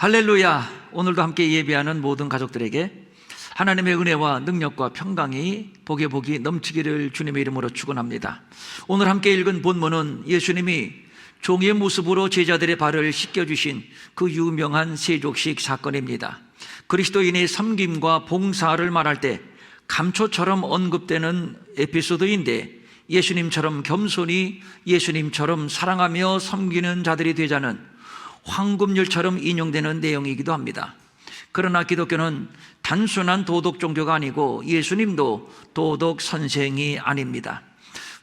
할렐루야. 오늘도 함께 예배하는 모든 가족들에게 하나님의 은혜와 능력과 평강이 복의 복이 넘치기를 주님의 이름으로 축원합니다. 오늘 함께 읽은 본문은 예수님이 종의 모습으로 제자들의 발을 씻겨주신 그 유명한 세족식 사건입니다. 그리스도인의 섬김과 봉사를 말할 때 감초처럼 언급되는 에피소드인데, 예수님처럼 겸손히 예수님처럼 사랑하며 섬기는 자들이 되자는 황금률처럼 인용되는 내용이기도 합니다. 그러나 기독교는 단순한 도덕 종교가 아니고 예수님도 도덕 선생이 아닙니다.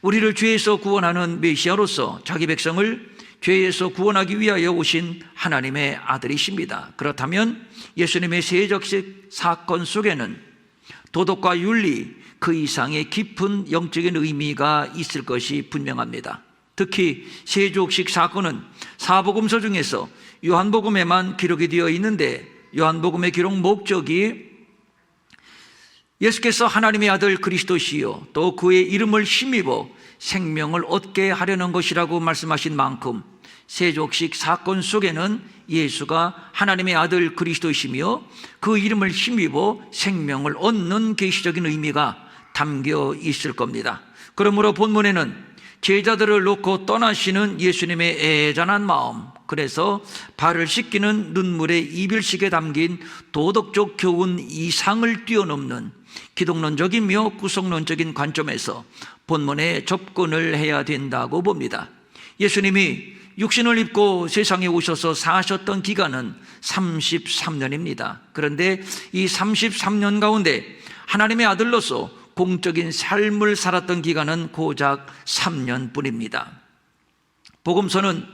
우리를 죄에서 구원하는 메시아로서 자기 백성을 죄에서 구원하기 위하여 오신 하나님의 아들이십니다. 그렇다면 예수님의 세적식 사건 속에는 도덕과 윤리 그 이상의 깊은 영적인 의미가 있을 것이 분명합니다. 특히 세족식 사건은 사복음서 중에서 요한복음에만 기록이 되어 있는데, 요한복음의 기록 목적이 예수께서 하나님의 아들 그리스도시요 또 그의 이름을 힘입어 생명을 얻게 하려는 것이라고 말씀하신 만큼 세족식 사건 속에는 예수가 하나님의 아들 그리스도시며 그 이름을 힘입어 생명을 얻는 계시적인 의미가 담겨 있을 겁니다. 그러므로 본문에는 제자들을 놓고 떠나시는 예수님의 애잔한 마음, 그래서 발을 씻기는 눈물의 이별식에 담긴 도덕적 교훈 이상을 뛰어넘는 기독론적이며 구속론적인 관점에서 본문에 접근을 해야 된다고 봅니다. 예수님이 육신을 입고 세상에 오셔서 사셨던 기간은 33년입니다. 그런데 이 33년 가운데 하나님의 아들로서 공적인 삶을 살았던 기간은 고작 3년뿐입니다. 복음서는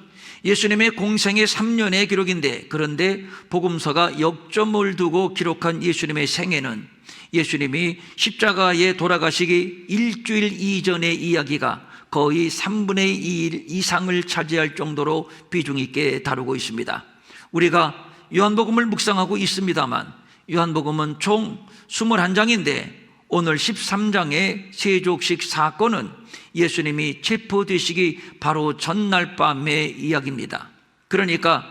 예수님의 공생의 3년의 기록인데, 그런데 복음서가 역점을 두고 기록한 예수님의 생애는 예수님이 십자가에 돌아가시기 일주일 이전의 이야기가 거의 3분의 2 이상을 차지할 정도로 비중 있게 다루고 있습니다. 우리가 요한복음을 묵상하고 있습니다만 요한복음은 총 21장인데 오늘 13장의 세족식 사건은 예수님이 체포되시기 바로 전날 밤의 이야기입니다. 그러니까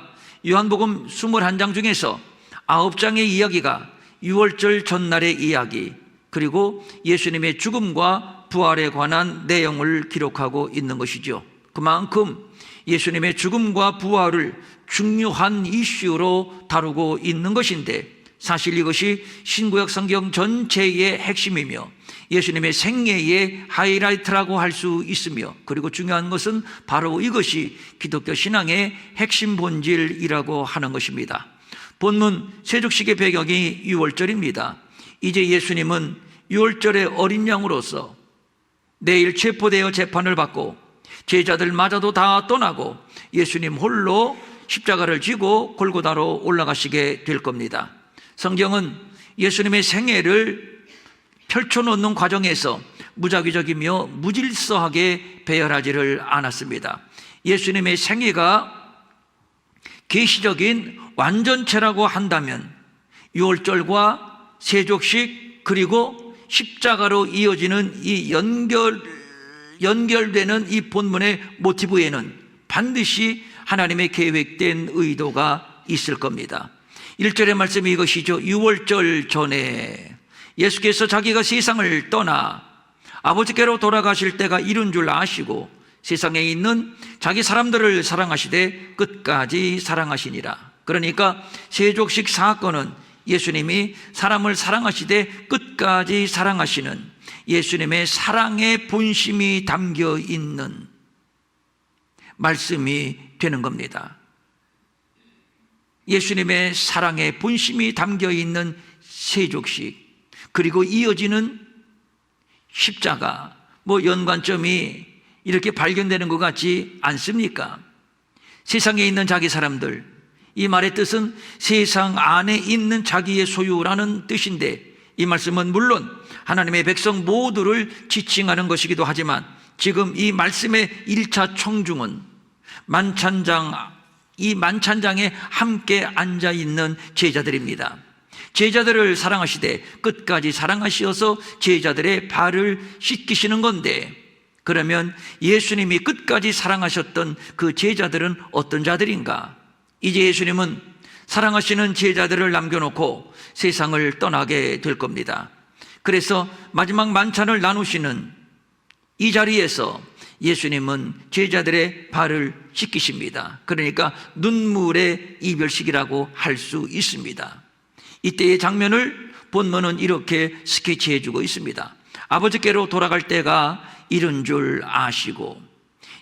요한복음 21장 중에서 9장의 이야기가 유월절 전날의 이야기, 그리고 예수님의 죽음과 부활에 관한 내용을 기록하고 있는 것이죠. 그만큼 예수님의 죽음과 부활을 중요한 이슈로 다루고 있는 것인데, 사실 이것이 신구약 성경 전체의 핵심이며 예수님의 생애의 하이라이트라고 할 수 있으며, 그리고 중요한 것은 바로 이것이 기독교 신앙의 핵심 본질이라고 하는 것입니다. 본문 세족식의 배경이 유월절입니다. 이제 예수님은 유월절의 어린 양으로서 내일 체포되어 재판을 받고 제자들마저도 다 떠나고 예수님 홀로 십자가를 지고 골고다로 올라가시게 될 겁니다. 성경은 예수님의 생애를 펼쳐놓는 과정에서 무작위적이며 무질서하게 배열하지를 않았습니다. 예수님의 생애가 계시적인 완전체라고 한다면 유월절과 세족식 그리고 십자가로 이어지는 이 연결되는 이 본문의 모티브에는 반드시 하나님의 계획된 의도가 있을 겁니다. 1절의 말씀이 이것이죠. 유월절 전에 예수께서 자기가 세상을 떠나 아버지께로 돌아가실 때가 이른 줄 아시고 세상에 있는 자기 사람들을 사랑하시되 끝까지 사랑하시니라. 그러니까 세족식 사건은 예수님이 사람을 사랑하시되 끝까지 사랑하시는 예수님의 사랑의 본심이 담겨 있는 말씀이 되는 겁니다. 예수님의 사랑의 본심이 담겨 있는 세족식, 그리고 이어지는 십자가, 연관점이 이렇게 발견되는 것 같지 않습니까? 세상에 있는 자기 사람들, 이 말의 뜻은 세상 안에 있는 자기의 소유라는 뜻인데, 이 말씀은 물론 하나님의 백성 모두를 지칭하는 것이기도 하지만 지금 이 말씀의 1차 청중은 이 만찬장에 함께 앉아있는 제자들입니다. 제자들을 사랑하시되 끝까지 사랑하시어서 제자들의 발을 씻기시는 건데, 그러면 예수님이 끝까지 사랑하셨던 그 제자들은 어떤 자들인가? 이제 예수님은 사랑하시는 제자들을 남겨놓고 세상을 떠나게 될 겁니다. 그래서 마지막 만찬을 나누시는 이 자리에서 예수님은 제자들의 발을 씻기십니다. 그러니까 눈물의 이별식이라고 할 수 있습니다. 이때의 장면을 본문은 이렇게 스케치해주고 있습니다. 아버지께로 돌아갈 때가 이른 줄 아시고,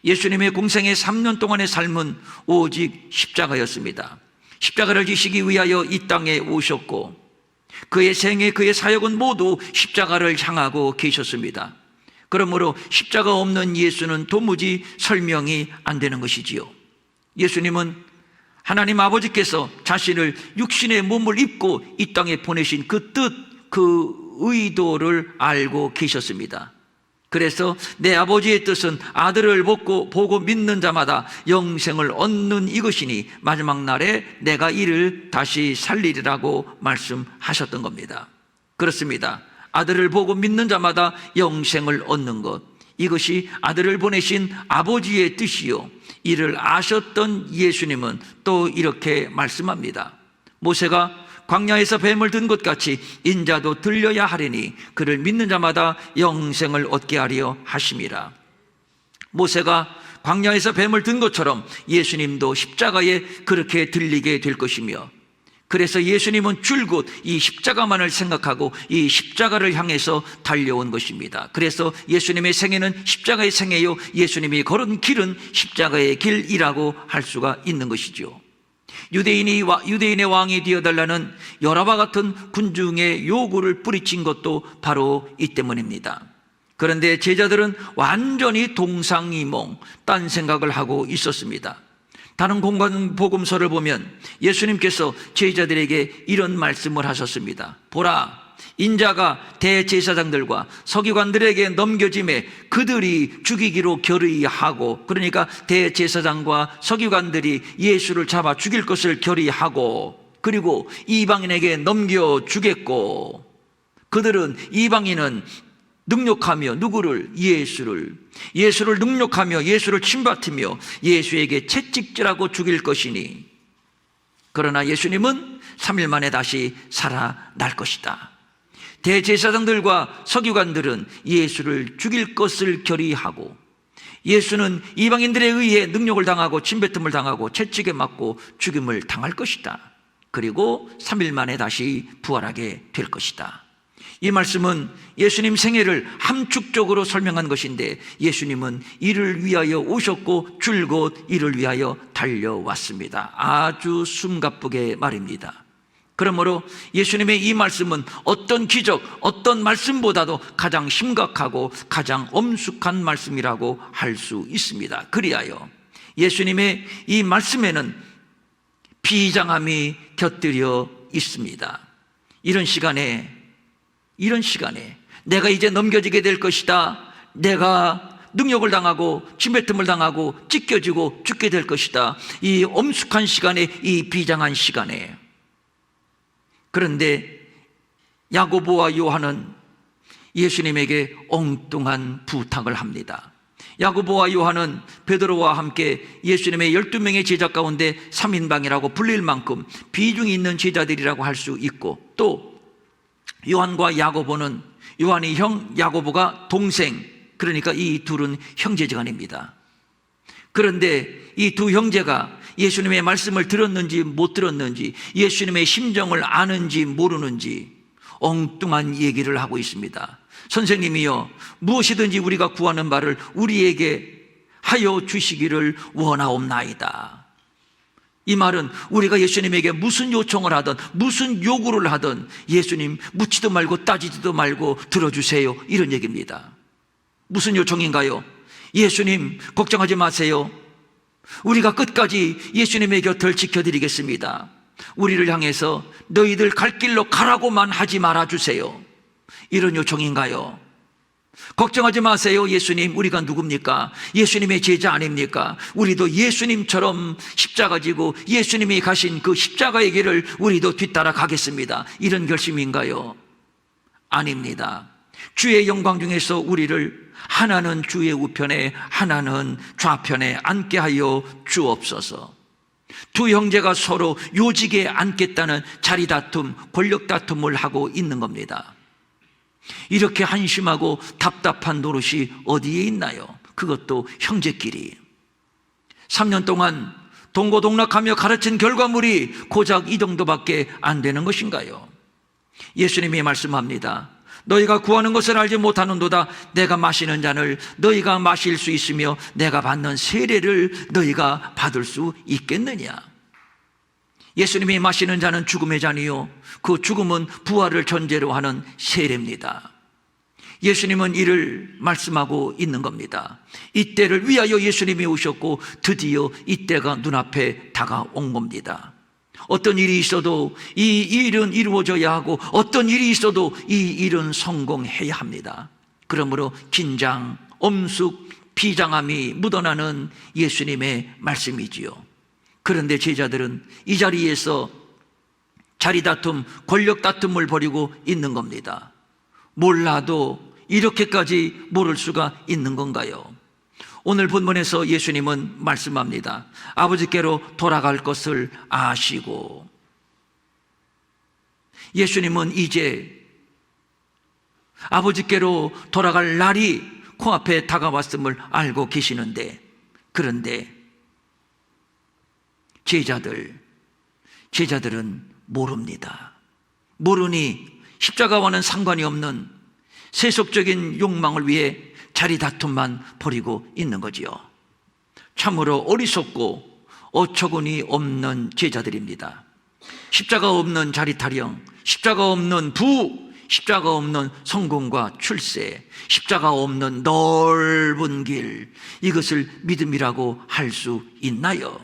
예수님의 공생의 3년 동안의 삶은 오직 십자가였습니다. 십자가를 지시기 위하여 이 땅에 오셨고, 그의 생애, 그의 사역은 모두 십자가를 향하고 계셨습니다. 그러므로 십자가 없는 예수는 도무지 설명이 안 되는 것이지요. 예수님은 하나님 아버지께서 자신을 육신의 몸을 입고 이 땅에 보내신 그 뜻, 그 의도를 알고 계셨습니다. 그래서 내 아버지의 뜻은 아들을 보고 믿는 자마다 영생을 얻는 이것이니 마지막 날에 내가 이를 다시 살리리라고 말씀하셨던 겁니다. 그렇습니다. 아들을 보고 믿는 자마다 영생을 얻는 것, 이것이 아들을 보내신 아버지의 뜻이요, 이를 아셨던 예수님은 또 이렇게 말씀합니다. 모세가 광야에서 뱀을 든 것 같이 인자도 들려야 하리니 그를 믿는 자마다 영생을 얻게 하려 하심이라. 모세가 광야에서 뱀을 든 것처럼 예수님도 십자가에 그렇게 들리게 될 것이며, 그래서 예수님은 줄곧 이 십자가만을 생각하고 이 십자가를 향해서 달려온 것입니다. 그래서 예수님의 생애는 십자가의 생애요, 예수님이 걸은 길은 십자가의 길이라고 할 수가 있는 것이죠. 유대인의 왕이 되어달라는 여라와 같은 군중의 요구를 뿌리친 것도 바로 이 때문입니다. 그런데 제자들은 완전히 동상이몽, 딴 생각을 하고 있었습니다. 다른 공간 복음서를 보면 예수님께서 제자들에게 이런 말씀을 하셨습니다. 보라, 인자가 대제사장들과 서기관들에게 넘겨짐에 그들이 죽이기로 결의하고, 그러니까 대제사장과 서기관들이 예수를 잡아 죽일 것을 결의하고, 그리고 이방인에게 넘겨주겠고, 그들은 이방인은 능욕하며 누구를? 예수를 능욕하며 예수를 침뱉으며 예수에게 채찍질하고 죽일 것이니, 그러나 예수님은 3일 만에 다시 살아날 것이다. 대제사장들과 서기관들은 예수를 죽일 것을 결의하고, 예수는 이방인들에 의해 능욕을 당하고 침뱉음을 당하고 채찍에 맞고 죽임을 당할 것이다. 그리고 3일 만에 다시 부활하게 될 것이다. 이 말씀은 예수님 생애를 함축적으로 설명한 것인데, 예수님은 이를 위하여 오셨고 줄곧 이를 위하여 달려왔습니다. 아주 숨가쁘게 말입니다. 그러므로 예수님의 이 말씀은 어떤 기적, 어떤 말씀보다도 가장 심각하고 가장 엄숙한 말씀이라고 할 수 있습니다. 그리하여 예수님의 이 말씀에는 비장함이 곁들여 있습니다. 이런 시간에 내가 이제 넘겨지게 될 것이다, 내가 능욕을 당하고 침뱉음을 당하고 찢겨지고 죽게 될 것이다, 이 엄숙한 시간에, 이 비장한 시간에, 그런데 야고보와 요한은 예수님에게 엉뚱한 부탁을 합니다. 야고보와 요한은 베드로와 함께 예수님의 12명의 제자 가운데 3인방이라고 불릴 만큼 비중이 있는 제자들이라고 할 수 있고, 또 요한과 야고보는, 요한이 형, 야고보가 동생, 그러니까 이 둘은 형제지간입니다. 그런데 이 두 형제가 예수님의 말씀을 들었는지 못 들었는지, 예수님의 심정을 아는지 모르는지 엉뚱한 얘기를 하고 있습니다. 선생님이여, 무엇이든지 우리가 구하는 바를 우리에게 하여 주시기를 원하옵나이다. 이 말은 우리가 예수님에게 무슨 요청을 하든 무슨 요구를 하든 예수님 묻지도 말고 따지지도 말고 들어주세요, 이런 얘기입니다. 무슨 요청인가요? 예수님 걱정하지 마세요. 우리가 끝까지 예수님의 곁을 지켜드리겠습니다. 우리를 향해서 너희들 갈 길로 가라고만 하지 말아주세요, 이런 요청인가요? 걱정하지 마세요. 예수님, 우리가 누굽니까? 예수님의 제자 아닙니까? 우리도 예수님처럼 십자가 지고 예수님이 가신 그 십자가의 길을 우리도 뒤따라 가겠습니다, 이런 결심인가요? 아닙니다. 주의 영광 중에서 우리를 하나는 주의 우편에 하나는 좌편에 앉게 하여 주옵소서. 두 형제가 서로 요직에 앉겠다는 자리 다툼, 권력 다툼을 하고 있는 겁니다. 이렇게 한심하고 답답한 노릇이 어디에 있나요? 그것도 형제끼리. 3년 동안 동고동락하며 가르친 결과물이 고작 이 정도밖에 안 되는 것인가요? 예수님이 말씀합니다. 너희가 구하는 것을 알지 못하는도다. 내가 마시는 잔을 너희가 마실 수 있으며 내가 받는 세례를 너희가 받을 수 있겠느냐? 예수님이 마시는 잔은 죽음의 잔이요, 그 죽음은 부활을 전제로 하는 세례입니다. 예수님은 이를 말씀하고 있는 겁니다. 이때를 위하여 예수님이 오셨고 드디어 이때가 눈앞에 다가온 겁니다. 어떤 일이 있어도 이 일은 이루어져야 하고 어떤 일이 있어도 이 일은 성공해야 합니다. 그러므로 긴장, 엄숙, 비장함이 묻어나는 예수님의 말씀이지요. 그런데 제자들은 이 자리에서 자리 다툼, 권력 다툼을 벌이고 있는 겁니다. 몰라도 이렇게까지 모를 수가 있는 건가요? 오늘 본문에서 예수님은 말씀합니다. 아버지께로 돌아갈 것을 아시고, 예수님은 이제 아버지께로 돌아갈 날이 코앞에 다가왔음을 알고 계시는데, 그런데 제자들은 모릅니다. 모르니 십자가와는 상관이 없는 세속적인 욕망을 위해 자리 다툼만 벌이고 있는 거지요. 참으로 어리석고 어처구니 없는 제자들입니다. 십자가 없는 자리 타령, 십자가 없는 부, 십자가 없는 성공과 출세, 십자가 없는 넓은 길, 이것을 믿음이라고 할 수 있나요?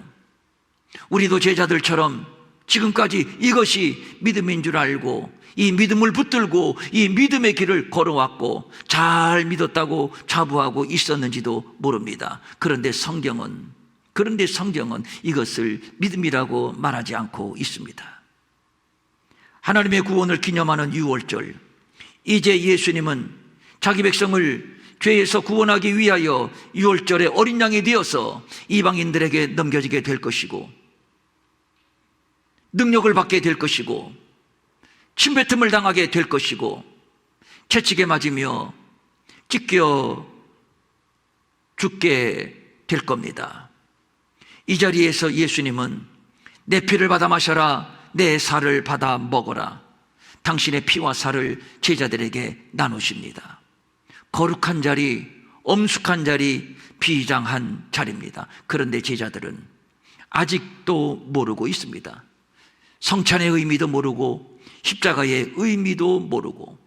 우리도 제자들처럼 지금까지 이것이 믿음인 줄 알고 이 믿음을 붙들고 이 믿음의 길을 걸어왔고 잘 믿었다고 자부하고 있었는지도 모릅니다. 그런데 성경은 이것을 믿음이라고 말하지 않고 있습니다. 하나님의 구원을 기념하는 유월절, 이제 예수님은 자기 백성을 죄에서 구원하기 위하여 유월절에 어린 양이 되어서 이방인들에게 넘겨지게 될 것이고 능력을 받게 될 것이고 침뱉음을 당하게 될 것이고 채찍에 맞으며 찢겨 죽게 될 겁니다. 이 자리에서 예수님은 내 피를 받아 마셔라, 내 살을 받아 먹어라, 당신의 피와 살을 제자들에게 나누십니다. 거룩한 자리, 엄숙한 자리, 비장한 자리입니다. 그런데 제자들은 아직도 모르고 있습니다. 성찬의 의미도 모르고 십자가의 의미도 모르고,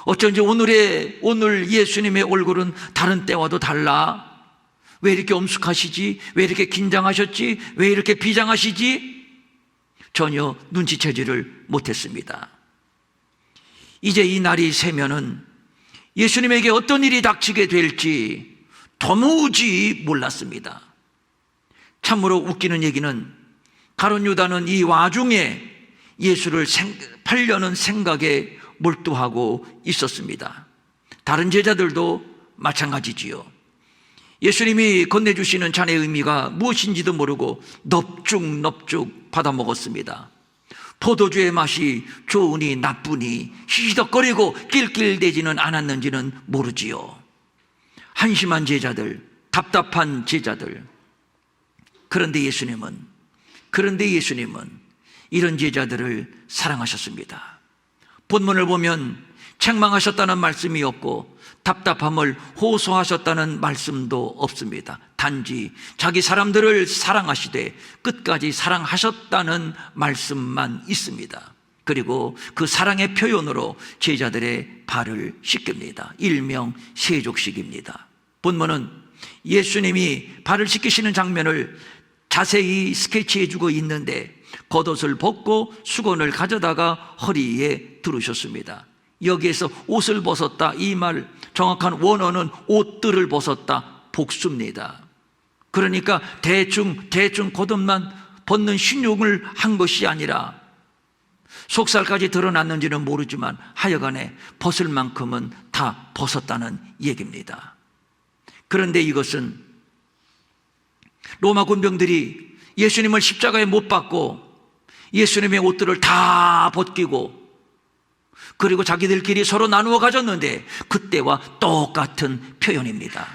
어쩐지 오늘 예수님의 얼굴은 다른 때와도 달라. 왜 이렇게 엄숙하시지? 왜 이렇게 긴장하셨지? 왜 이렇게 비장하시지? 전혀 눈치채지를 못했습니다. 이제 이 날이 새면은 예수님에게 어떤 일이 닥치게 될지 도무지 몰랐습니다. 참으로 웃기는 얘기는 가룟 유다는 이 와중에 예수를 팔려는 생각에 몰두하고 있었습니다. 다른 제자들도 마찬가지지요. 예수님이 건네주시는 잔의 의미가 무엇인지도 모르고 넙죽넙죽 받아 먹었습니다. 포도주의 맛이 좋으니 나쁘니 희덕거리고 낄낄대지는 않았는지는 모르지요. 한심한 제자들, 답답한 제자들. 그런데 예수님은 이런 제자들을 사랑하셨습니다. 본문을 보면 책망하셨다는 말씀이 없고 답답함을 호소하셨다는 말씀도 없습니다. 단지 자기 사람들을 사랑하시되 끝까지 사랑하셨다는 말씀만 있습니다. 그리고 그 사랑의 표현으로 제자들의 발을 씻깁니다. 일명 세족식입니다. 본문은 예수님이 발을 씻기시는 장면을 자세히 스케치해주고 있는데 겉옷을 벗고 수건을 가져다가 허리에 두르셨습니다. 여기에서 옷을 벗었다, 이 말 정확한 원어는 옷들을 벗었다, 복수입니다. 그러니까 대충 겉옷만 벗는 신용을 한 것이 아니라 속살까지 드러났는지는 모르지만 하여간에 벗을 만큼은 다 벗었다는 얘기입니다. 그런데 이것은 로마 군병들이 예수님을 십자가에 못 박고 예수님의 옷들을 다 벗기고 그리고 자기들끼리 서로 나누어 가졌는데 그때와 똑같은 표현입니다.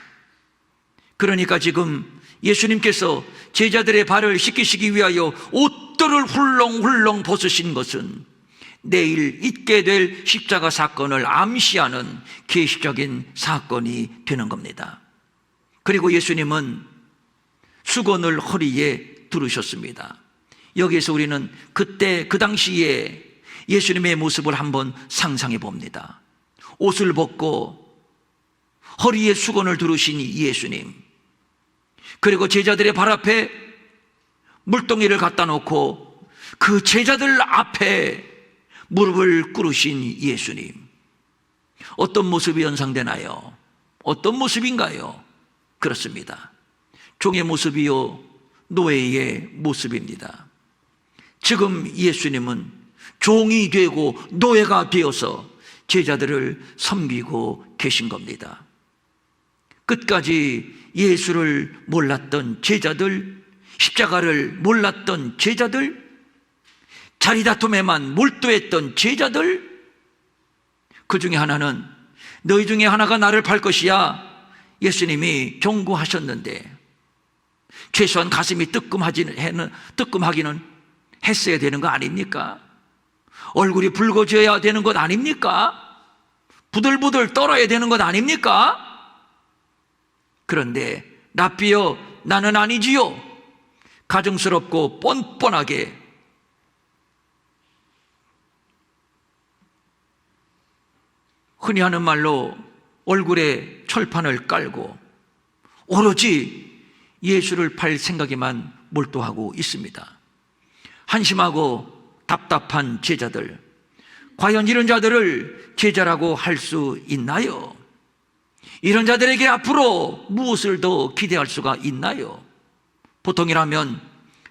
그러니까 지금 예수님께서 제자들의 발을 씻기시기 위하여 옷들을 훌렁훌렁 벗으신 것은 내일 있게 될 십자가 사건을 암시하는 계시적인 사건이 되는 겁니다. 그리고 예수님은 수건을 허리에 두르셨습니다. 여기에서 우리는 그때 그 당시에 예수님의 모습을 한번 상상해 봅니다. 옷을 벗고 허리에 수건을 두르신 예수님, 그리고 제자들의 발 앞에 물동이를 갖다 놓고 그 제자들 앞에 무릎을 꿇으신 예수님, 어떤 모습이 연상되나요? 어떤 모습인가요? 그렇습니다. 종의 모습이요 노예의 모습입니다. 지금 예수님은 종이 되고 노예가 되어서 제자들을 섬기고 계신 겁니다. 끝까지 예수를 몰랐던 제자들, 십자가를 몰랐던 제자들, 자리다툼에만 몰두했던 제자들, 그 중에 하나는 너희 중에 하나가 나를 팔 것이야 예수님이 경고하셨는데 최소한 가슴이 뜨끔하기는 했어야 되는 거 아닙니까? 얼굴이 붉어져야 되는 것 아닙니까? 부들부들 떨어야 되는 것 아닙니까? 그런데 랍비여 나는 아니지요. 가증스럽고 뻔뻔하게 흔히 하는 말로 얼굴에 철판을 깔고 오로지 예수를 팔 생각에만 몰두하고 있습니다. 한심하고 답답한 제자들, 과연 이런 자들을 제자라고 할 수 있나요? 이런 자들에게 앞으로 무엇을 더 기대할 수가 있나요? 보통이라면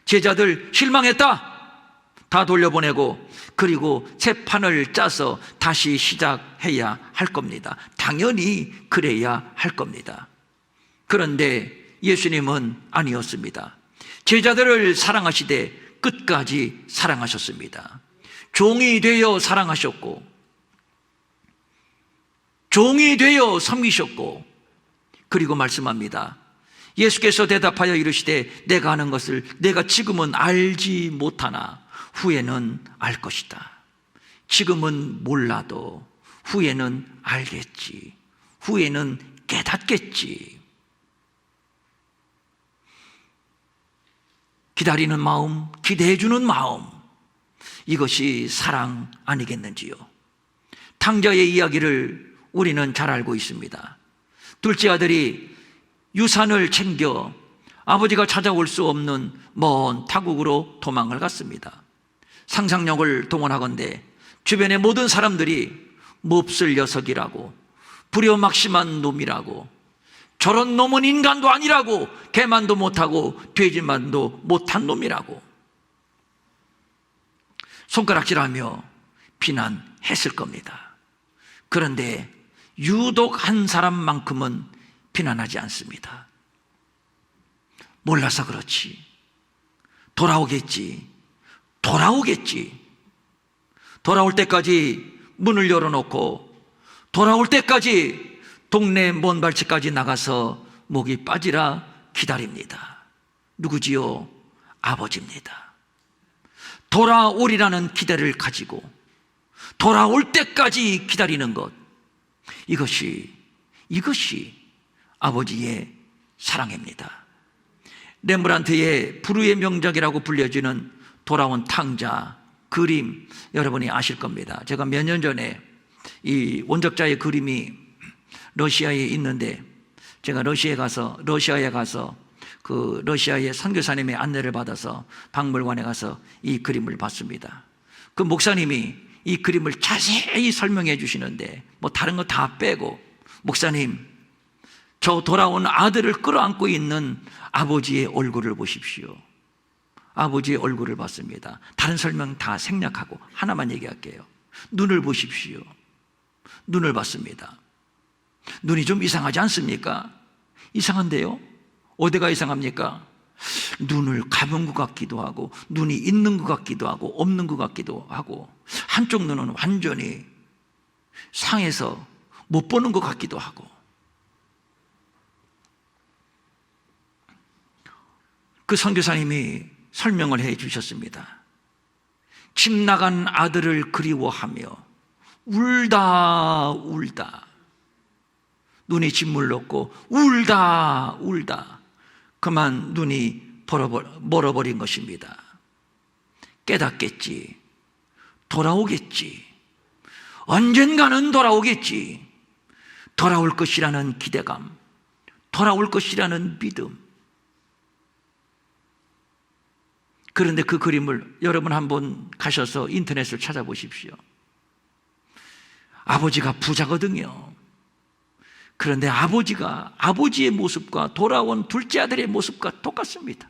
제자들 실망했다, 다 돌려보내고 그리고 새 판을 짜서 다시 시작해야 할 겁니다. 당연히 그래야 할 겁니다. 그런데 예수님은 아니었습니다. 제자들을 사랑하시되 끝까지 사랑하셨습니다. 종이 되어 사랑하셨고 종이 되어 섬기셨고 그리고 말씀합니다. 예수께서 대답하여 이르시되 내가 하는 것을 내가 지금은 알지 못하나 후에는 알 것이다. 지금은 몰라도 후에는 알겠지. 후에는 깨닫겠지. 기다리는 마음, 기대해주는 마음, 이것이 사랑 아니겠는지요? 탕자의 이야기를 우리는 잘 알고 있습니다. 둘째 아들이 유산을 챙겨 아버지가 찾아올 수 없는 먼 타국으로 도망을 갔습니다. 상상력을 동원하건대 주변의 모든 사람들이 몹쓸 녀석이라고, 불효막심한 놈이라고, 저런 놈은 인간도 아니라고, 개만도 못하고 돼지만도 못한 놈이라고 손가락질하며 비난했을 겁니다. 그런데 유독 한 사람만큼은 비난하지 않습니다. 몰라서 그렇지. 돌아오겠지. 돌아올 때까지 문을 열어놓고 돌아올 때까지 동네 먼 발치까지 나가서 목이 빠지라 기다립니다. 누구지요? 아버지입니다. 돌아오리라는 기대를 가지고 돌아올 때까지 기다리는 것, 이것이 아버지의 사랑입니다. 렘브란트의 불후의 명작이라고 불려지는 돌아온 탕자 그림, 여러분이 아실 겁니다. 제가 몇 년 전에 이 원작자의 그림이 러시아에 있는데 제가 러시아에 가서 그 러시아의 선교사님의 안내를 받아서 박물관에 가서 이 그림을 봤습니다. 그 목사님이 이 그림을 자세히 설명해 주시는데 뭐 다른 거 다 빼고, 목사님, 저 돌아온 아들을 끌어안고 있는 아버지의 얼굴을 보십시오. 아버지의 얼굴을 봤습니다. 다른 설명 다 생략하고 하나만 얘기할게요. 눈을 보십시오. 눈을 봤습니다. 눈이 좀 이상하지 않습니까? 이상한데요? 어디가 이상합니까? 눈을 감은 것 같기도 하고, 눈이 있는 것 같기도 하고, 없는 것 같기도 하고, 한쪽 눈은 완전히 상해서 못 보는 것 같기도 하고. 그 선교사님이 설명을 해 주셨습니다. 집 나간 아들을 그리워하며 울다 울다, 눈이 짓물렀고 울다 울다 그만 눈이 멀어버린 것입니다. 깨닫겠지, 돌아오겠지, 언젠가는 돌아오겠지, 돌아올 것이라는 기대감, 돌아올 것이라는 믿음. 그런데 그 그림을 여러분 한번 가셔서 인터넷을 찾아보십시오. 아버지가 부자거든요. 그런데 아버지의 모습과 돌아온 둘째 아들의 모습과 똑같습니다.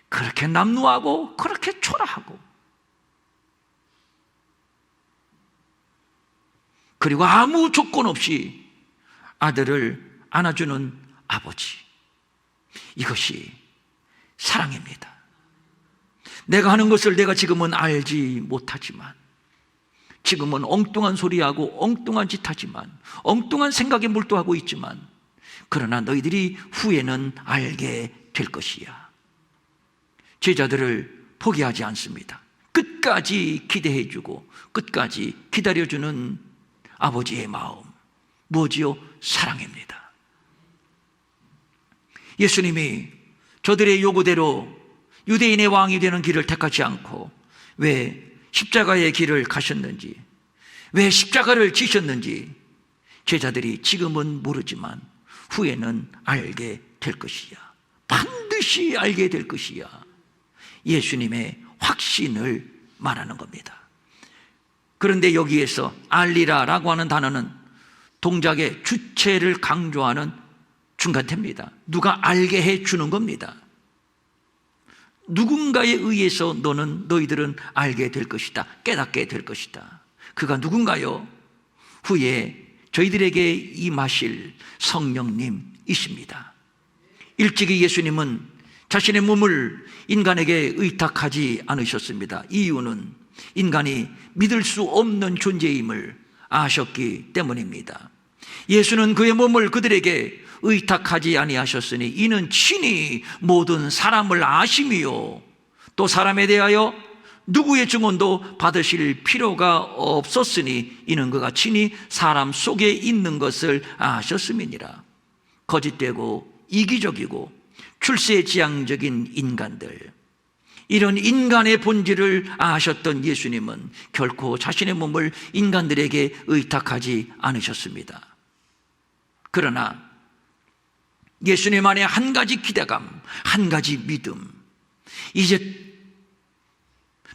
그렇게 남루하고 그렇게 초라하고, 그리고 아무 조건 없이 아들을 안아주는 아버지. 이것이 사랑입니다. 내가 하는 것을 내가 지금은 알지 못하지만, 지금은 엉뚱한 소리하고 엉뚱한 짓 하지만, 엉뚱한 생각에 몰두하고 있지만, 그러나 너희들이 후에는 알게 될 것이야. 제자들을 포기하지 않습니다. 끝까지 기대해주고 끝까지 기다려주는 아버지의 마음, 뭐지요? 사랑입니다. 예수님이 저들의 요구대로 유대인의 왕이 되는 길을 택하지 않고 왜 십자가의 길을 가셨는지, 왜 십자가를 지셨는지 제자들이 지금은 모르지만 후에는 알게 될 것이야. 반드시 알게 될 것이야. 예수님의 확신을 말하는 겁니다. 그런데 여기에서 알리라라고 하는 단어는 동작의 주체를 강조하는 중간태입니다. 누가 알게 해주는 겁니다. 누군가에 의해서 너희들은 알게 될 것이다, 깨닫게 될 것이다. 그가 누군가요? 후에 저희들에게 임하실 성령님이십니다. 일찍이 예수님은 자신의 몸을 인간에게 의탁하지 않으셨습니다. 이유는 인간이 믿을 수 없는 존재임을 아셨기 때문입니다. 예수는 그의 몸을 그들에게 의탁하지 아니하셨으니 이는 친히 모든 사람을 아심이요, 또 사람에 대하여 누구의 증언도 받으실 필요가 없었으니 이는 그가 친히 사람 속에 있는 것을 아셨음이니라. 거짓되고 이기적이고 출세지향적인 인간들, 이런 인간의 본질을 아셨던 예수님은 결코 자신의 몸을 인간들에게 의탁하지 않으셨습니다. 그러나 예수님 안에 한 가지 기대감, 한 가지 믿음, 이제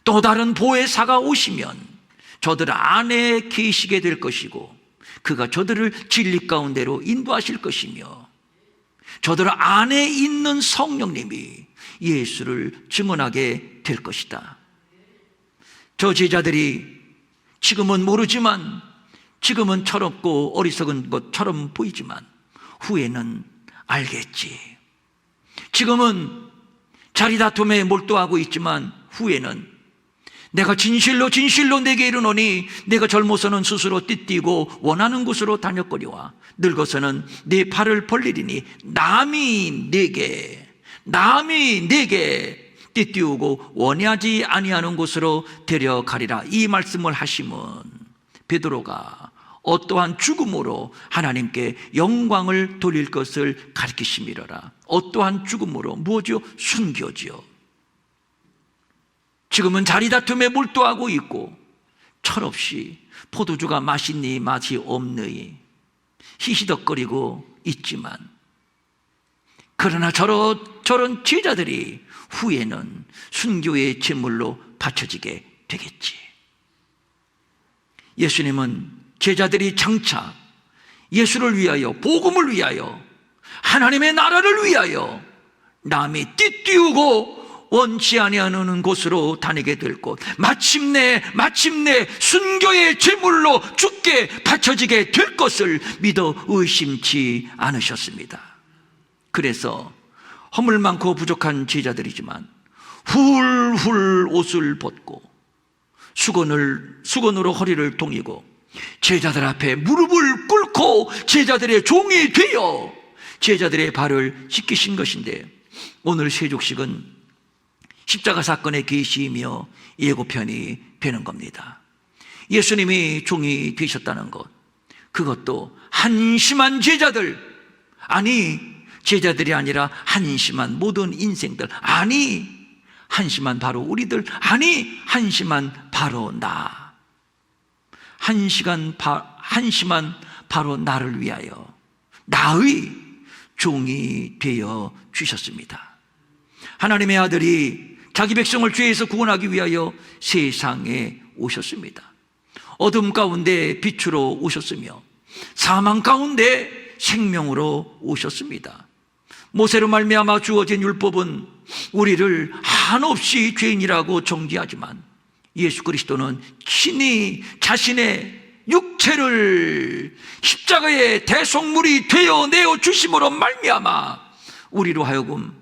또 다른 보혜사가 오시면 저들 안에 계시게 될 것이고, 그가 저들을 진리 가운데로 인도하실 것이며, 저들 안에 있는 성령님이 예수를 증언하게 될 것이다. 저 제자들이 지금은 모르지만, 지금은 철없고 어리석은 것처럼 보이지만 후에는 알겠지. 지금은 자리다툼에 몰두하고 있지만 후에는 내가 진실로 내게 이르노니 내가 젊어서는 스스로 띠띠고 원하는 곳으로 다녔거니와 늙어서는 내 팔을 벌리리니 남이 내게 띠띠우고 원하지 아니하는 곳으로 데려가리라. 이 말씀을 하심은 베드로가 어떠한 죽음으로 하나님께 영광을 돌릴 것을 가르치심이로라. 어떠한 죽음으로, 무엇이요? 순교지요. 지금은 자리다툼에 몰두하고 있고 철없이 포도주가 맛있니 맛이 없니 히히덕거리고 있지만, 그러나 저런 제자들이 후에는 순교의 제물로 바쳐지게 되겠지. 예수님은 제자들이 장차 예수를 위하여, 복음을 위하여, 하나님의 나라를 위하여 남이 띠띠우고 원치 아니하는 곳으로 다니게 될 것, 마침내 순교의 제물로 죽게 바쳐지게 될 것을 믿어 의심치 않으셨습니다. 그래서 허물 많고 부족한 제자들이지만 훌훌 옷을 벗고 수건으로 허리를 동이고 제자들 앞에 무릎을 꿇고 제자들의 종이 되어 제자들의 발을 씻기신 것인데, 오늘 세족식은 십자가 사건의 계시이며 예고편이 되는 겁니다. 예수님이 종이 되셨다는 것, 그것도 한심한 제자들, 아니 제자들이 아니라 한심한 모든 인생들, 아니 한심한 바로 우리들, 아니 한심한 바로 나, 한심한 바로 나를 위하여 나의 종이 되어 주셨습니다. 하나님의 아들이 자기 백성을 죄에서 구원하기 위하여 세상에 오셨습니다. 어둠 가운데 빛으로 오셨으며 사망 가운데 생명으로 오셨습니다. 모세로 말미암아 주어진 율법은 우리를 한없이 죄인이라고 정죄하지만 예수 그리스도는 친히 자신의 육체를 십자가의 대속물이 되어 내어 주심으로 말미암아 우리로 하여금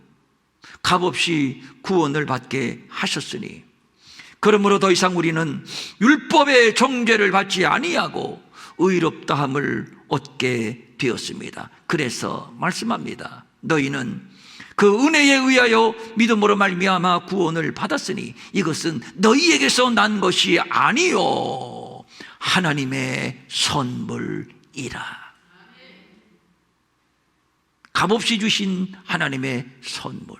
값없이 구원을 받게 하셨으니, 그러므로 더 이상 우리는 율법의 정죄를 받지 아니하고 의롭다함을 얻게 되었습니다. 그래서 말씀합니다. 너희는 그 은혜에 의하여 믿음으로 말미암아 구원을 받았으니 이것은 너희에게서 난 것이 아니요 하나님의 선물이라. 값없이 주신 하나님의 선물.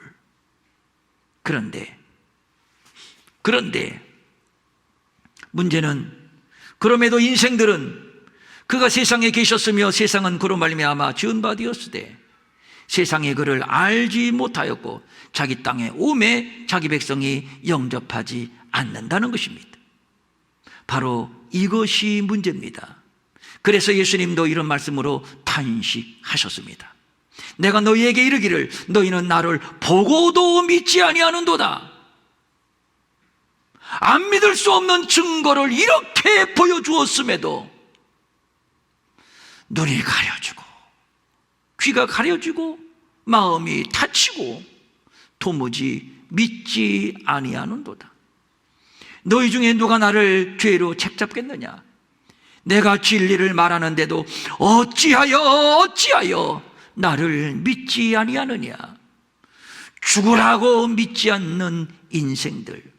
그런데 문제는, 그럼에도 인생들은 그가 세상에 계셨으며 세상은 그로 말미암아 지은 바 되었으되 세상이 그를 알지 못하였고 자기 땅에 오매 자기 백성이 영접하지 않는다는 것입니다. 바로 이것이 문제입니다. 그래서 예수님도 이런 말씀으로 탄식하셨습니다. 내가 너희에게 이르기를 너희는 나를 보고도 믿지 아니하는도다. 안 믿을 수 없는 증거를 이렇게 보여주었음에도 눈이 가려지고 귀가 가려지고 마음이 다치고 도무지 믿지 아니하는도다. 너희 중에 누가 나를 죄로 책잡겠느냐? 내가 진리를 말하는데도 어찌하여 나를 믿지 아니하느냐? 죽으라고 믿지 않는 인생들.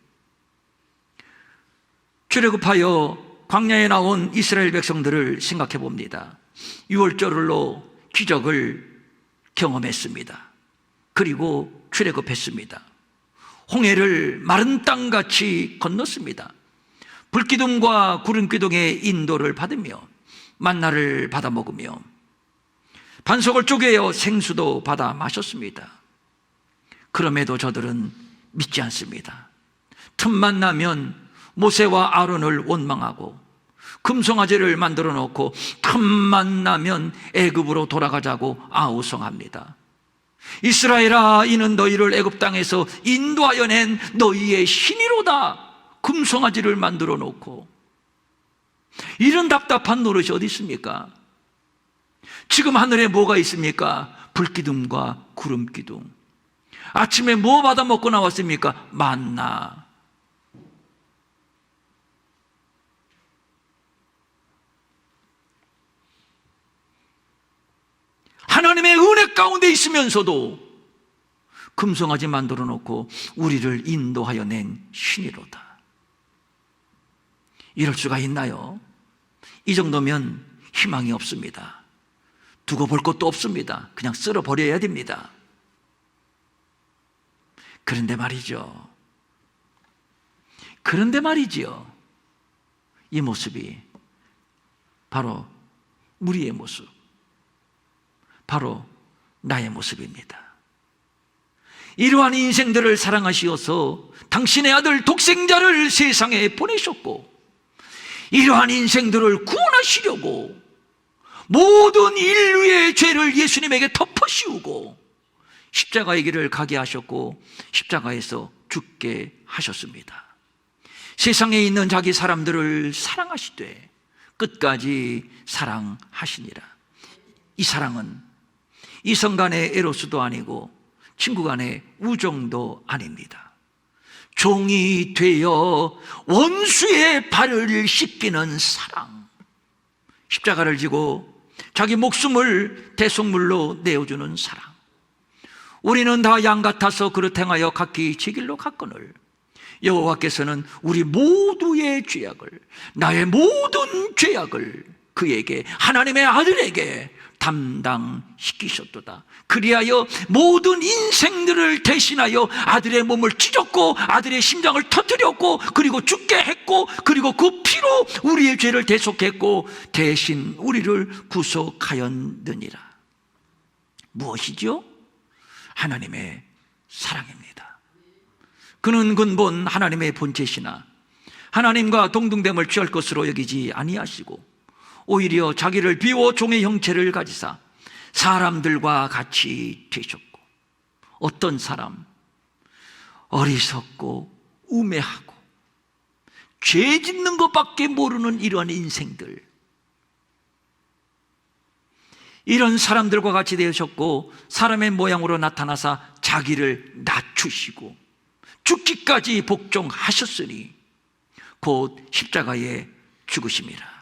출애굽하여 광야에 나온 이스라엘 백성들을 생각해 봅니다. 6월절로 기적을 경험했습니다. 그리고 출애굽했습니다. 홍해를 마른 땅같이 건넜습니다. 불기둥과 구름기둥의 인도를 받으며 만나를 받아 먹으며 반석을 쪼개어 생수도 받아 마셨습니다. 그럼에도 저들은 믿지 않습니다. 틈만 나면 모세와 아론을 원망하고 금송아지를 만들어 놓고 틈만 나면 애굽으로 돌아가자고 아우성합니다. 이스라엘아, 이는 너희를 애굽 땅에서 인도하여 낸 너희의 신이로다. 금송아지를 만들어 놓고. 이런 답답한 노릇이 어디 있습니까? 지금 하늘에 뭐가 있습니까? 불기둥과 구름기둥. 아침에 뭐 받아 먹고 나왔습니까? 만나. 하나님의 은혜 가운데 있으면서도 금송아지 만들어 놓고 우리를 인도하여 낸 신이로다. 이럴 수가 있나요? 이 정도면 희망이 없습니다. 두고 볼 것도 없습니다. 그냥 쓸어버려야 됩니다. 그런데 말이죠. 이 모습이 바로 우리의 모습, 바로 나의 모습입니다. 이러한 인생들을 사랑하시어서 당신의 아들 독생자를 세상에 보내셨고, 이러한 인생들을 구원하시려고 모든 인류의 죄를 예수님에게 덮어씌우고 십자가의 길을 가게 하셨고 십자가에서 죽게 하셨습니다. 세상에 있는 자기 사람들을 사랑하시되 끝까지 사랑하시니라. 이 사랑은 이성 간의 에로스도 아니고 친구 간의 우정도 아닙니다. 종이 되어 원수의 발을 씻기는 사랑, 십자가를 지고 자기 목숨을 대속물로 내어주는 사랑. 우리는 다 양 같아서 그릇 행하여 각기 제 길로 갔거늘 여호와께서는 우리 모두의 죄악을, 나의 모든 죄악을 그에게, 하나님의 아들에게 담당시키셨도다. 그리하여 모든 인생들을 대신하여 아들의 몸을 찢었고 아들의 심장을 터뜨렸고 그리고 죽게 했고 그리고 그 피로 우리의 죄를 대속했고 대신 우리를 구속하였느니라. 무엇이죠? 하나님의 사랑입니다. 그는 근본 하나님의 본체시나 하나님과 동등됨을 취할 것으로 여기지 아니하시고 오히려 자기를 비워 종의 형체를 가지사 사람들과 같이 되셨고, 어떤 사람? 어리석고 우매하고 죄 짓는 것밖에 모르는 이러한 인생들, 이런 사람들과 같이 되셨고 사람의 모양으로 나타나사 자기를 낮추시고 죽기까지 복종하셨으니 곧 십자가에 죽으심이라.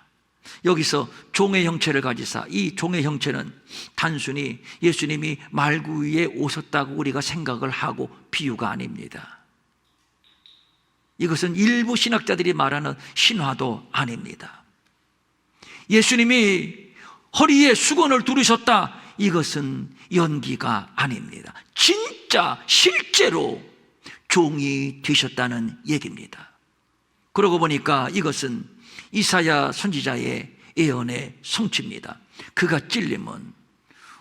여기서 종의 형체를 가지사, 이 종의 형체는 단순히 예수님이 말구 위에 오셨다고 우리가 생각을 하고 비유가 아닙니다. 이것은 일부 신학자들이 말하는 신화도 아닙니다. 예수님이 허리에 수건을 두르셨다, 이것은 연기가 아닙니다. 진짜 실제로 종이 되셨다는 얘기입니다. 그러고 보니까 이것은 이사야 선지자의 예언의 성취입니다. 그가 찔림은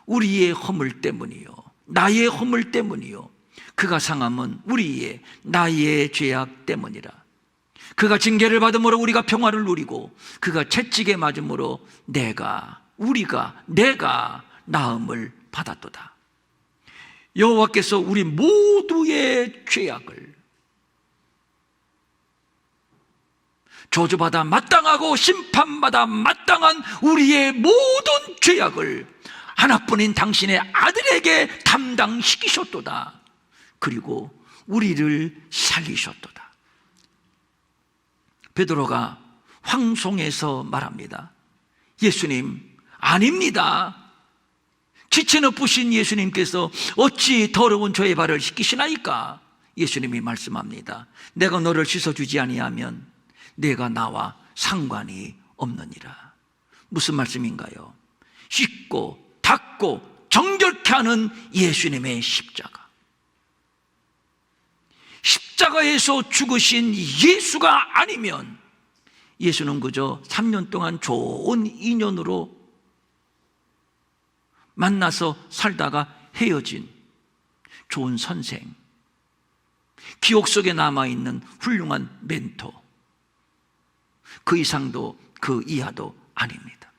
우리의 허물 때문이요 나의 허물 때문이요 그가 상함은 우리의 나의 죄악 때문이라. 그가 징계를 받음으로 우리가 평화를 누리고 그가 채찍에 맞음으로 내가 나음을 받았도다. 여호와께서 우리 모두의 죄악을 저주받아 마땅하고 심판받아 마땅한 우리의 모든 죄악을 하나뿐인 당신의 아들에게 담당시키셨도다. 그리고 우리를 살리셨도다. 베드로가 황송해서 말합니다. 예수님, 아닙니다. 지체 높으신 예수님께서 어찌 더러운 저의 발을 씻기시나이까? 예수님이 말씀합니다. 내가 너를 씻어주지 아니하면 내가 나와 상관이 없느니라. 무슨 말씀인가요? 씻고 닦고 정결케 하는 예수님의 십자가, 십자가에서 죽으신 예수가 아니면 예수는 그저 3년 동안 좋은 인연으로 만나서 살다가 헤어진 좋은 선생, 기억 속에 남아있는 훌륭한 멘토, 그 이상도 그 이하도 아닙니다.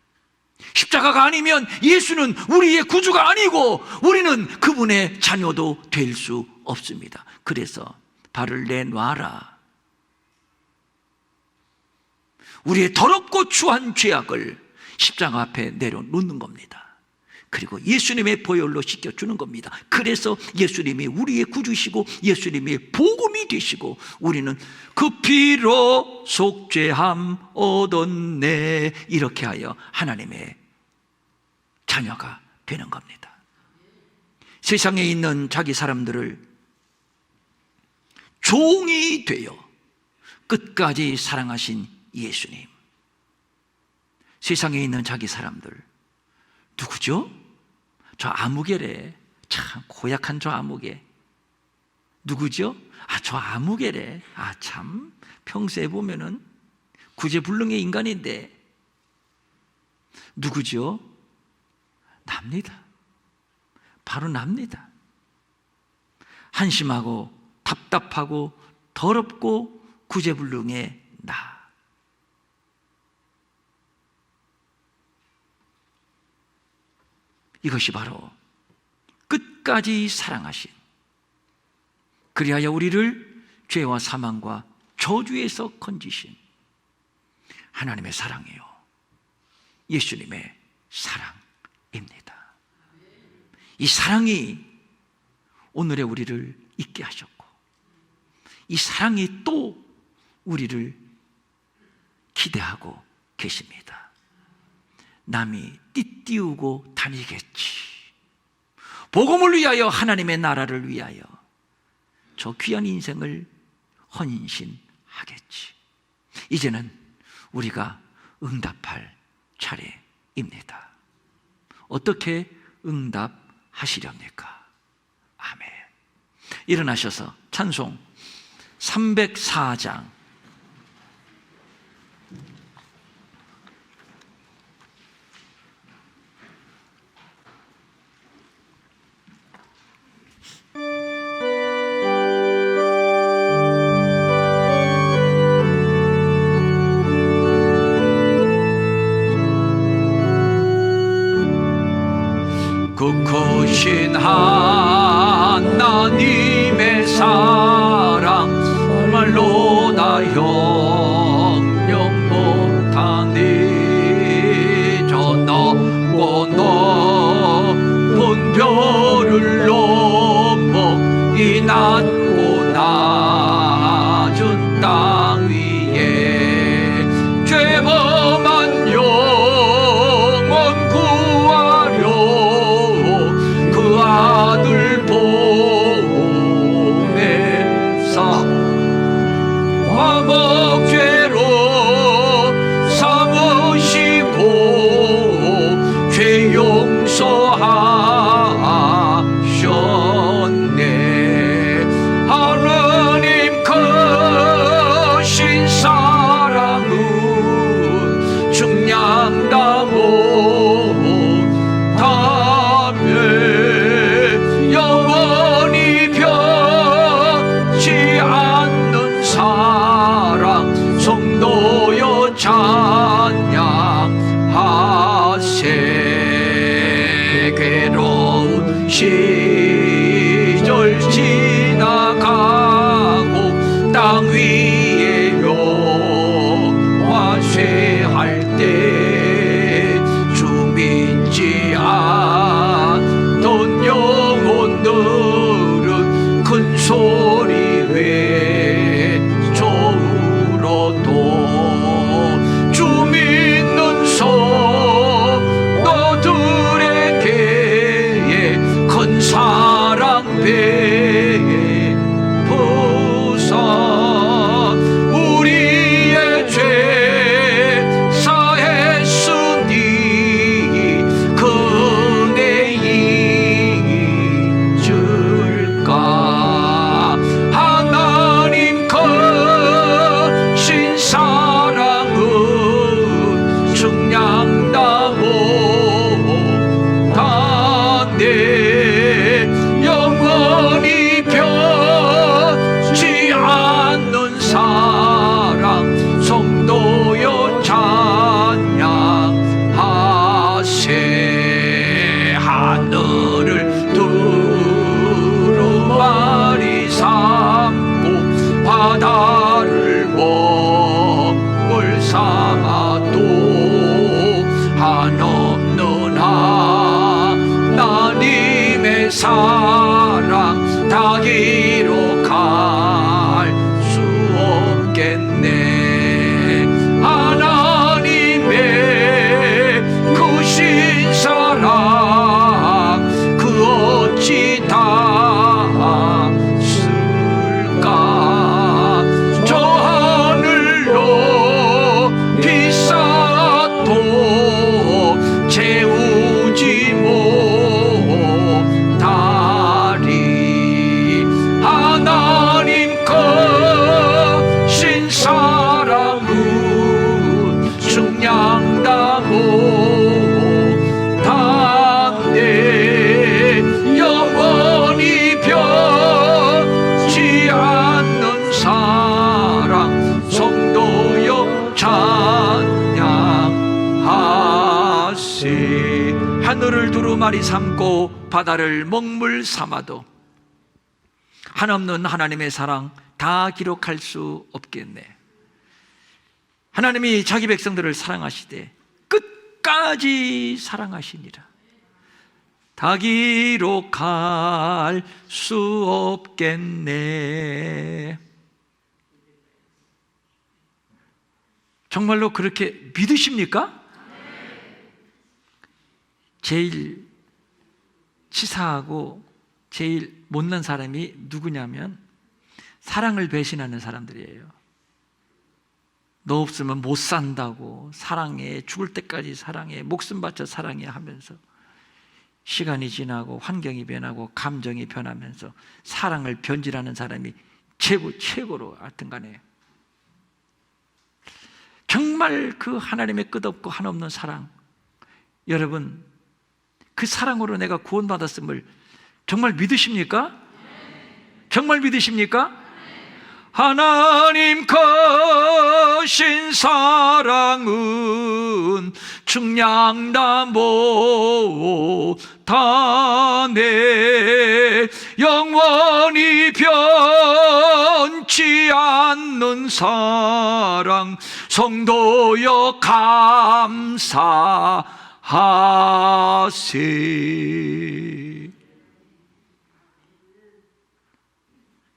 십자가가 아니면 예수는 우리의 구주가 아니고 우리는 그분의 자녀도 될 수 없습니다. 그래서 발을 내놔라. 우리의 더럽고 추한 죄악을 십자가 앞에 내려놓는 겁니다. 그리고 예수님의 보혈로 씻겨주는 겁니다. 그래서 예수님이 우리의 구주시고 예수님이 복음이 되시고 우리는 그 피로 속죄함 얻었네, 이렇게 하여 하나님의 자녀가 되는 겁니다. 세상에 있는 자기 사람들을 종이 되어 끝까지 사랑하신 예수님, 세상에 있는 자기 사람들 누구죠? 저 아무개래. 참 고약한 저 아무개. 누구죠? 저 아무개래. 참 평소에 보면은 구제불능의 인간인데. 누구죠? 납니다. 바로 납니다. 한심하고 답답하고 더럽고 구제불능의 나. 이것이 바로 끝까지 사랑하신, 그리하여 우리를 죄와 사망과 저주에서 건지신 하나님의 사랑이요 예수님의 사랑입니다. 이 사랑이 오늘의 우리를 있게 하셨고, 이 사랑이 또 우리를 기대하고 계십니다. 남이 띠띠우고 다니겠지, 복음을 위하여, 하나님의 나라를 위하여 저 귀한 인생을 헌신하겠지. 이제는 우리가 응답할 차례입니다. 어떻게 응답하시렵니까? 아멘. 일어나셔서 찬송 304장 그 크신 하나님의 사랑 말로 다 형용 못하니, 저 넓고 높은 별을 넘어 이 낮고 낮은 땅 위에 죄범한 영혼 구하려 그 아들 보내사 화목죄로 삼으시고 죄 용서하셨네. 하느님 크신 사랑은 중량다 못하며 영원히 변치 않는 사랑 성도여 찬양하세. 괴로운 시절 지나가고 땅 위에 영화 쇠할 때 주 믿지 않던 영혼들은 큰 소리 외쳐울어도 주 믿는 성도들에게 큰 사랑 베푸사 우리의 죄 사했으니 그 은혜 잊을까. 하나님 크신 사랑은 중량다 못하네. 영원히 변치 않는 사랑 성도여 찬양하세. 하늘을 두루마리 삼고 바다를 먹을 삼아도 한없는 하나님의 사랑 다 기록할 수 없겠네. 하나님의 크신 사랑 그 어찌 닿았을까. 저 하늘로 비싸도 채우지 못하리. 하나님 크신 사랑은 중량다 못하네. 영원히 변치 않는 사랑 성도여 찬양하세. 하늘을 두루마리 삼고 바다를 먹물 삼아도 한없는 하나님의 사랑 다 기록할 수 없겠네. 하나님이 자기 백성들을 사랑하시되 끝까지 사랑하시니라. 다 기록할 수 없겠네. 정말로 그렇게 믿으십니까? 제일 치사하고 제일 못난 사람이 누구냐면 사랑을 배신하는 사람들이에요. 너 없으면 못 산다고, 사랑해, 죽을 때까지 사랑해, 목숨 바쳐 사랑해 하면서 시간이 지나고 환경이 변하고 감정이 변하면서 사랑을 변질하는 사람이 최고로 하여튼 간에 정말 그 하나님의 끝없고 한없는 사랑, 여러분 그 사랑으로 내가 구원받았음을 정말 믿으십니까? 정말 믿으십니까? 하나님 거신 사랑은 측량다 못하네. 영원히 변치 않는 사랑 성도여 감사하세.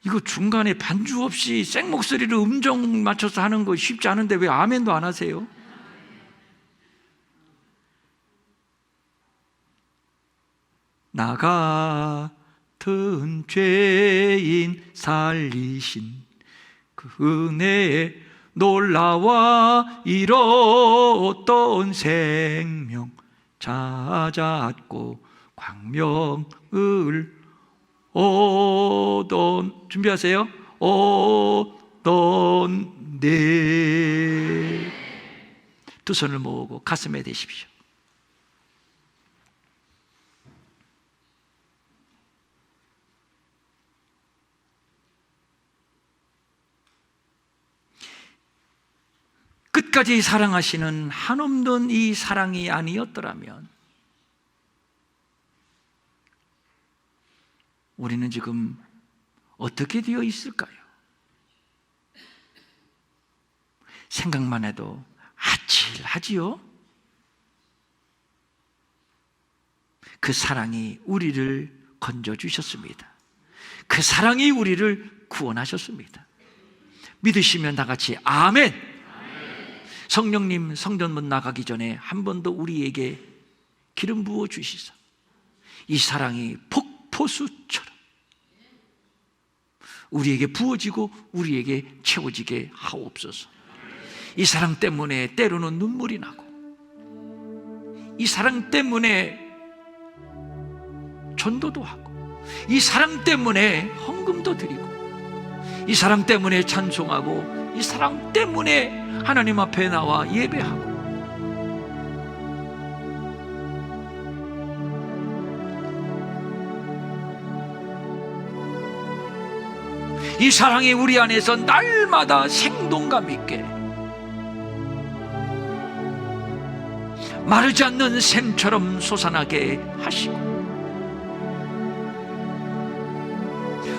이거 중간에 반주 없이 생목소리로 음정 맞춰서 하는 거 쉽지 않은데 왜 아멘도 안 하세요? 나 같은 죄인 살리신 그 은혜에 놀라와 이뤘던 생명 찾았고 광명을 오던, 준비하세요. 오던 네. 두 손을 모으고 가슴에 대십시오. 끝까지 사랑하시는 한없는 이 사랑이 아니었더라면 우리는 지금 어떻게 되어 있을까요? 생각만 해도 아찔하지요? 그 사랑이 우리를 건져주셨습니다. 그 사랑이 우리를 구원하셨습니다. 믿으시면 다 같이 아멘! 성령님 성전문 나가기 전에 한 번 더 우리에게 기름 부어 주시사 이 사랑이 폭포수처럼 우리에게 부어지고 우리에게 채워지게 하옵소서. 이 사랑 때문에 때로는 눈물이 나고, 이 사랑 때문에 전도도 하고, 이 사랑 때문에 헌금도 드리고, 이 사랑 때문에 찬송하고, 이 사랑 때문에 하나님 앞에 나와 예배하고, 이 사랑이 우리 안에서 날마다 생동감 있게 마르지 않는 샘처럼 솟아나게 하시고,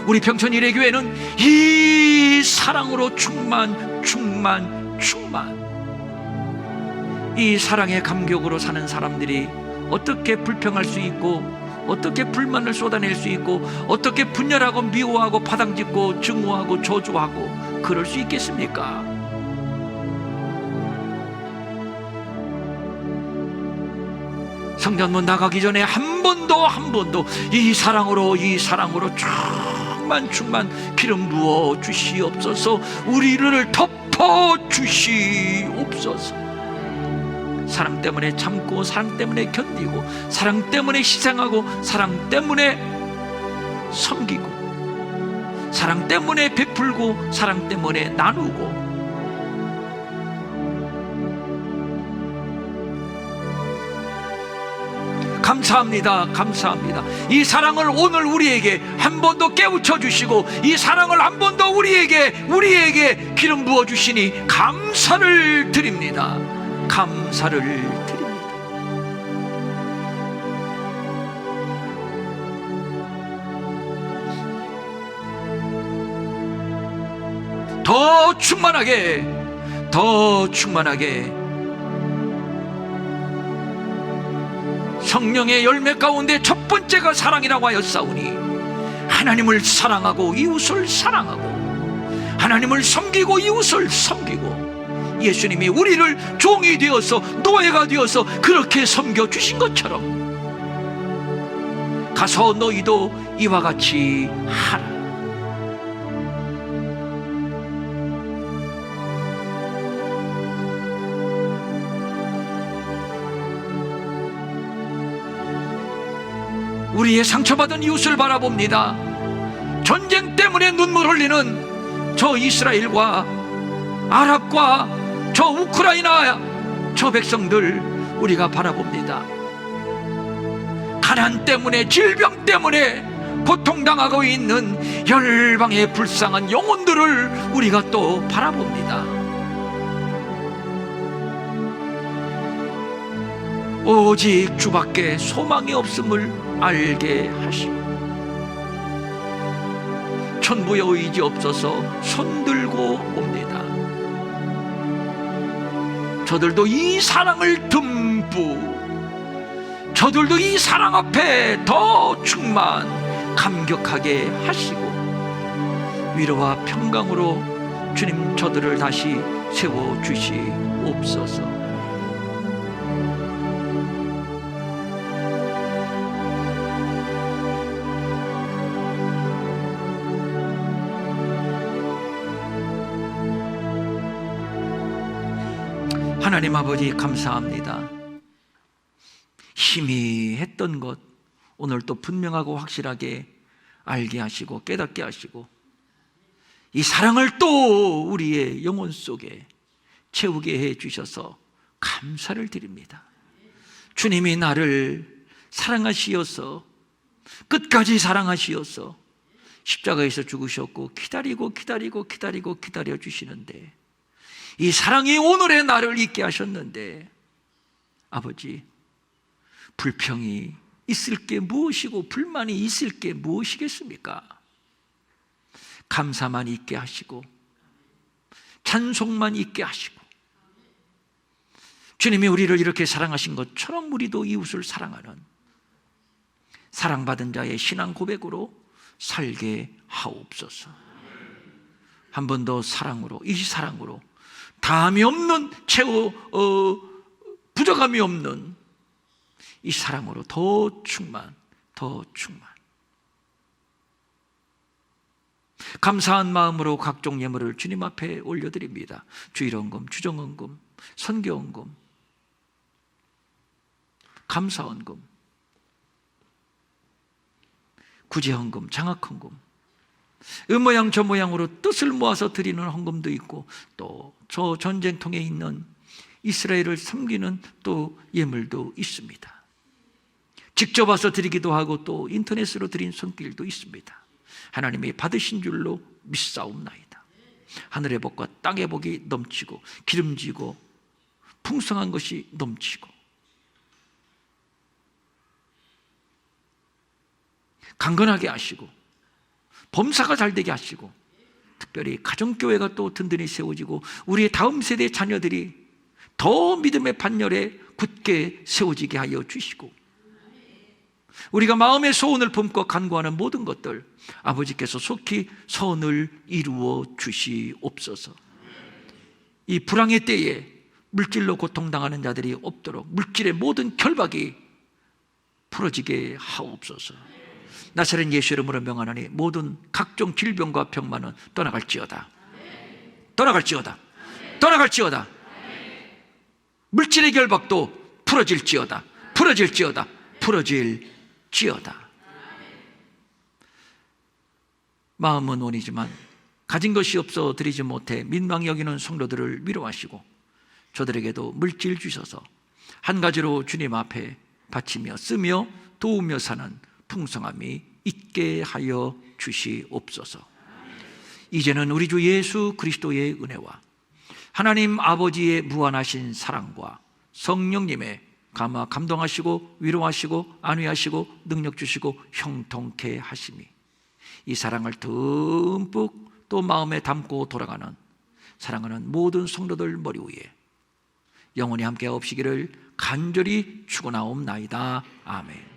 우리 평촌 일회교회는 이 사랑으로 충만 이 사랑의 감격으로 사는 사람들이 어떻게 불평할 수 있고, 어떻게 불만을 쏟아낼 수 있고, 어떻게 분열하고 미워하고 파당짓고 증오하고 저주하고 그럴 수 있겠습니까? 성전문 나가기 전에 한 번도 이 사랑으로 충만 기름 부어 주시옵소서. 우리를 덮어 주시옵소서. 사랑 때문에 참고, 사랑 때문에 견디고, 사랑 때문에 희생하고, 사랑 때문에 섬기고, 사랑 때문에 베풀고, 사랑 때문에 나누고, 감사합니다. 이 사랑을 오늘 우리에게 한 번 더 깨우쳐 주시고, 이 사랑을 한 번 더 우리에게 기름 부어 주시니 감사를 드립니다. 감사를 드립니다. 더 충만하게 성령의 열매 가운데 첫 번째가 사랑이라고 하였사오니 하나님을 사랑하고 이웃을 사랑하고 하나님을 섬기고 이웃을 섬기고 예수님이 우리를 종이 되어서 노예가 되어서 그렇게 섬겨주신 것처럼 가서 너희도 이와 같이 하라. 우리의 상처받은 이웃을 바라봅니다. 전쟁 때문에 눈물 흘리는 저 이스라엘과 아랍과 저 우크라이나 저 백성들 우리가 바라봅니다. 가난 때문에 질병 때문에 고통당하고 있는 열방의 불쌍한 영혼들을 우리가 또 바라봅니다. 오직 주밖에 소망이 없음을 알게 하시고 천부의 의지 없어서 손들고 옵니다. 저들도 이 사랑을 듬뿍, 저들도 이 사랑 앞에 더 충만 감격하게 하시고 위로와 평강으로 주님 저들을 다시 세워주시옵소서. 하나님 아버지 감사합니다. 희미했던 것 오늘 또 분명하고 확실하게 알게 하시고 깨닫게 하시고 이 사랑을 또 우리의 영혼 속에 채우게 해 주셔서 감사를 드립니다. 주님이 나를 사랑하시어서 끝까지 사랑하시어서 십자가에서 죽으셨고 기다리고 기다려 주시는데 이 사랑이 오늘의 나를 있게 하셨는데 아버지 불평이 있을 게 무엇이고 불만이 있을 게 무엇이겠습니까? 감사만 있게 하시고 찬송만 있게 하시고 주님이 우리를 이렇게 사랑하신 것처럼 우리도 이웃을 사랑하는 사랑받은 자의 신앙 고백으로 살게 하옵소서. 한 번 더 사랑으로, 이 사랑으로 다함이 없는 부족함이 없는 이 사랑으로 더 충만 감사한 마음으로 각종 예물을 주님 앞에 올려드립니다. 주일헌금, 주정헌금, 선교헌금, 감사헌금, 구제헌금, 장학헌금, 모양 저 모양으로 뜻을 모아서 드리는 헌금도 있고 또 저 전쟁통에 있는 이스라엘을 섬기는 또 예물도 있습니다. 직접 와서 드리기도 하고 또 인터넷으로 드린 손길도 있습니다. 하나님이 받으신 줄로 믿사옵나이다. 하늘의 복과 땅의 복이 넘치고 기름지고 풍성한 것이 넘치고 강건하게 하시고 범사가 잘 되게 하시고 특별히 가정교회가 또 든든히 세워지고 우리의 다음 세대 자녀들이 더 믿음의 반열에 굳게 세워지게 하여 주시고 우리가 마음의 소원을 품고 간구하는 모든 것들 아버지께서 속히 선을 이루어 주시옵소서. 이 불황의 때에 물질로 고통당하는 자들이 없도록 물질의 모든 결박이 풀어지게 하옵소서. 나사렛 예수 이름으로 명하노니 모든 각종 질병과 병만은 떠나갈지어다. 물질의 결박도 풀어질지어다. 마음은 원이지만 가진 것이 없어 드리지 못해 민망히 여기는 성도들을 위로하시고 저들에게도 물질 주셔서 한 가지로 주님 앞에 바치며 쓰며 도우며 사는 풍성함이 있게 하여 주시옵소서. 이제는 우리 주 예수 그리스도의 은혜와 하나님 아버지의 무한하신 사랑과 성령님의 감동하시고 위로하시고 안위하시고 능력 주시고 형통케 하심이 이 사랑을 듬뿍 또 마음에 담고 돌아가는 사랑하는 모든 성도들 머리 위에 영원히 함께 없시기를 간절히 축원하옵나이다. 아멘.